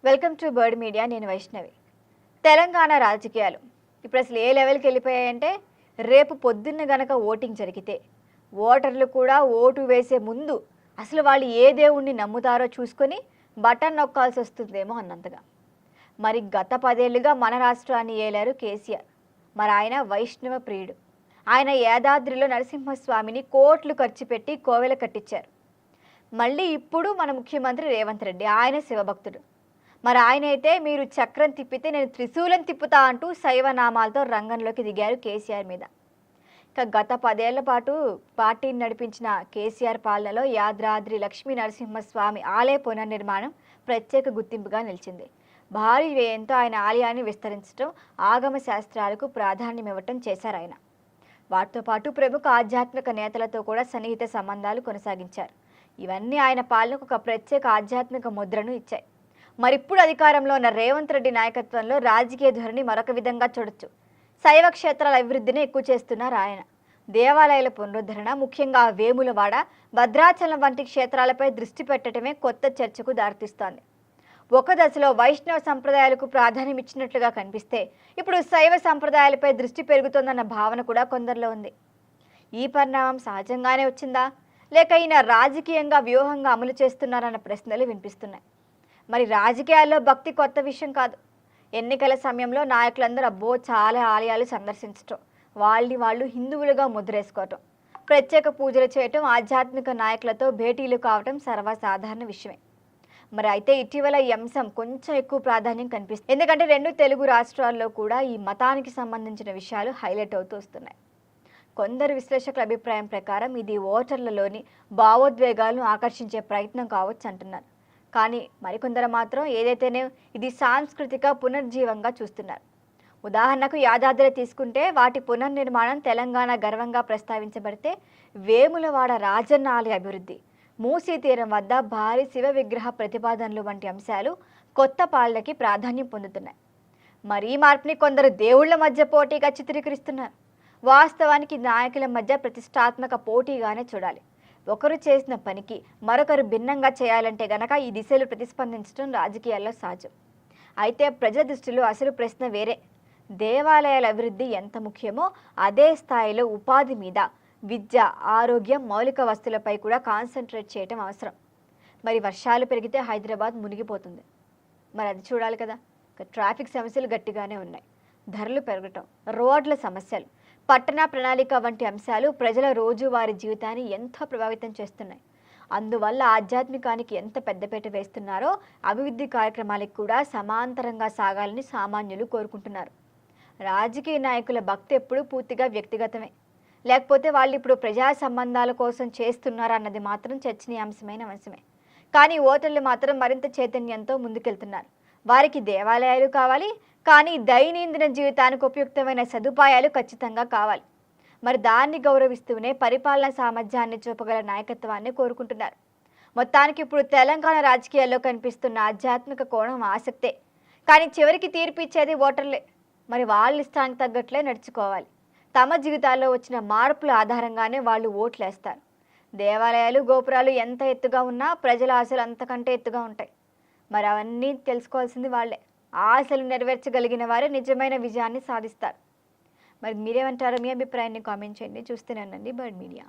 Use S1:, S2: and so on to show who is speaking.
S1: Welcome to bird media. నేను వైష్ణవి. తెలంగాణ రాజకీయాలు ఇప్పుడు అసలు ఏ లెవెల్కి వెళ్ళిపోయాయంటే, రేపు పొద్దున్న గనక ఓటింగ్ జరిగితే ఓటర్లు కూడా ఓటు వేసే ముందు అసలు వాళ్ళు ఏ దేవుణ్ణి నమ్ముతారో చూసుకొని బటన్ నొక్కాల్సి వస్తుందేమో అన్నంతగా. మరి గత 10 ఏళ్లుగా మన రాష్ట్రాన్ని ఏలారు కేసీఆర్. మరి ఆయన వైష్ణవ ప్రియుడు. ఆయన యాదాద్రిలో నరసింహస్వామిని కోట్లు ఖర్చు పెట్టి కోవెల కట్టించారు. మళ్ళీ ఇప్పుడు మన ముఖ్యమంత్రి రేవంత్ రెడ్డి, ఆయన శివభక్తుడు. మరి ఆయన అయితే మీరు చక్రం తిప్పితే నేను త్రిశూలం తిప్పుతా అంటూ శైవనామాలతో రంగంలోకి దిగారు కేసీఆర్ మీద. ఇక గత 10 ఏళ్ల పాటు పార్టీని నడిపించిన కేసీఆర్ పాలనలో యాదాద్రి లక్ష్మీ నరసింహస్వామి ఆలయ పునర్నిర్మాణం ప్రత్యేక గుర్తింపుగా నిలిచింది. భారీ వ్యయంతో ఆయన ఆలయాన్ని విస్తరించడం, ఆగమ శాస్త్రాలకు ప్రాధాన్యం ఇవ్వటం చేశారు ఆయన. వాటితో పాటు ప్రముఖ ఆధ్యాత్మిక నేతలతో కూడా సన్నిహిత సంబంధాలు కొనసాగించారు. ఇవన్నీ ఆయన పాలనకు ఒక ప్రత్యేక ఆధ్యాత్మిక ముద్రను ఇచ్చాయి. మరిప్పుడు అధికారంలో ఉన్న రేవంత్ రెడ్డి నాయకత్వంలో రాజకీయ ధోరణి మరొక విధంగా చూడొచ్చు. శైవ క్షేత్రాల అభివృద్ధిని ఎక్కువ చేస్తున్నారు ఆయన. దేవాలయాల పునరుద్ధరణ, ముఖ్యంగా వేములవాడ, భద్రాచలం వంటి క్షేత్రాలపై దృష్టి పెట్టడమే కొత్త చర్చకు దారితీస్తోంది. ఒక దశలో వైష్ణవ సంప్రదాయాలకు ప్రాధాన్యం ఇచ్చినట్లుగా కనిపిస్తే, ఇప్పుడు శైవ సంప్రదాయాలపై దృష్టి పెరుగుతోందన్న భావన కూడా కొందరిలో ఉంది. ఈ పరిణామం సహజంగానే వచ్చిందా, లేక ఈయన రాజకీయంగా వ్యూహంగా అమలు చేస్తున్నారన్న ప్రశ్నలు వినిపిస్తున్నాయి. మరి రాజకీయాల్లో భక్తి కొత్త విషయం కాదు. ఎన్నికల సమయంలో నాయకులందరూ చాలా ఆలయాలు సందర్శించటం, వాళ్ళు హిందువులుగా ముద్రేసుకోవటం, ప్రత్యేక పూజలు చేయటం, ఆధ్యాత్మిక నాయకులతో భేటీలు కావటం సర్వసాధారణ విషయమే. మరి అయితే ఇటీవల ఈ అంశం కొంచెం ఎక్కువ ప్రాధాన్యం కనిపిస్తుంది. ఎందుకంటే 2 తెలుగు రాష్ట్రాల్లో కూడా ఈ మతానికి సంబంధించిన విషయాలు హైలైట్ అవుతూ వస్తున్నాయి. కొందరు విశ్లేషకుల అభిప్రాయం ప్రకారం ఇది ఓటర్లలోని భావోద్వేగాలను ఆకర్షించే ప్రయత్నం కావచ్చు అంటున్నారు. కానీ మరికొందరు మాత్రం ఏదైతేనే ఇది సాంస్కృతిక పునర్జీవంగా చూస్తున్నారు. ఉదాహరణకు యాదాద్రి తీసుకుంటే వాటి పునర్నిర్మాణం తెలంగాణ గర్వంగా ప్రస్తావించబడితే, వేములవాడ రాజన్న ఆలయ అభివృద్ధి, మూసీ తీరం వద్ద భారీ శివ విగ్రహ ప్రతిపాదనలు వంటి అంశాలు కొత్త పాలనకి ప్రాధాన్యం పొందుతున్నాయి. మరి ఈ మార్పుని కొందరు దేవుళ్ల మధ్య పోటీగా చిత్రీకరిస్తున్నారు. వాస్తవానికి నాయకుల మధ్య ప్రతిష్టాత్మక పోటీగానే చూడాలి. ఒకరు చేసిన పనికి మరొకరు భిన్నంగా చేయాలంటే గనక ఈ దిశలు ప్రతిస్పందించడం రాజకీయాల్లో సహజం. అయితే ప్రజల దృష్టిలో అసలు ప్రశ్న వేరే. దేవాలయాల అభివృద్ధి ఎంత ముఖ్యమో అదే స్థాయిలో ఉపాధి మీద, విద్య, ఆరోగ్యం, మౌలిక వస్తువులపై కూడా కాన్సన్ట్రేట్ చేయడం అవసరం. మరి వర్షాలు పెరిగితే హైదరాబాద్ మునిగిపోతుంది. మరి అది చూడాలి కదా. ట్రాఫిక్ సమస్యలు గట్టిగానే ఉన్నాయి. ధరలు పెరగటం, రోడ్ల సమస్యలు, పట్టణ ప్రణాళిక వంటి అంశాలు ప్రజల రోజువారీ జీవితాన్ని ఎంతో ప్రభావితం చేస్తున్నాయి. అందువల్ల ఆధ్యాత్మికానికి ఎంత పెద్దపీట వేస్తున్నారో అభివృద్ధి కార్యక్రమాలకు కూడా సమాంతరంగా సాగాలని సామాన్యులు కోరుకుంటున్నారు. రాజకీయ నాయకుల భక్తి ఎప్పుడూ పూర్తిగా వ్యక్తిగతమే, లేకపోతే వాళ్ళు ఇప్పుడు ప్రజా సంబంధాల కోసం చేస్తున్నారా అన్నది మాత్రం చర్చనీయాంశమైన అంశమే. కానీ ఓటర్లు మాత్రం మరింత చైతన్యంతో ముందుకెళ్తున్నారు. వారికి దేవాలయాలు కావాలి, కానీ దైనందిన జీవితానికి ఉపయుక్తమైన సదుపాయాలు ఖచ్చితంగా కావాలి. మరి దాన్ని గౌరవిస్తూనే పరిపాలనా సామర్థ్యాన్ని చూపగల నాయకత్వాన్ని కోరుకుంటున్నారు. మొత్తానికి ఇప్పుడు తెలంగాణ రాజకీయాల్లో కనిపిస్తున్న ఆధ్యాత్మిక కోణం ఆసక్తే, కానీ చివరికి తీర్పు ఇచ్చేది ఓటర్లే. మరి వాళ్ళ ఇష్టానికి తగ్గట్లే నడుచుకోవాలి. తమ జీవితాల్లో వచ్చిన మార్పుల ఆధారంగానే వాళ్ళు ఓట్లేస్తారు. దేవాలయాలు, గోపురాలు ఎంత ఎత్తుగా ఉన్నా ప్రజల ఆశలు అంతకంటే ఎత్తుగా ఉంటాయి. మరి అవన్నీ తెలుసుకోవాల్సింది వాళ్ళే. ఆశలు నెరవేర్చగలిగిన వారే నిజమైన విజయాన్ని సాధిస్తారు. మరి మీరేమంటారో? మీ అభిప్రాయాన్ని కామెంట్ చేయండి. చూస్తూనే ఉండండి బర్డ్ మీడియా.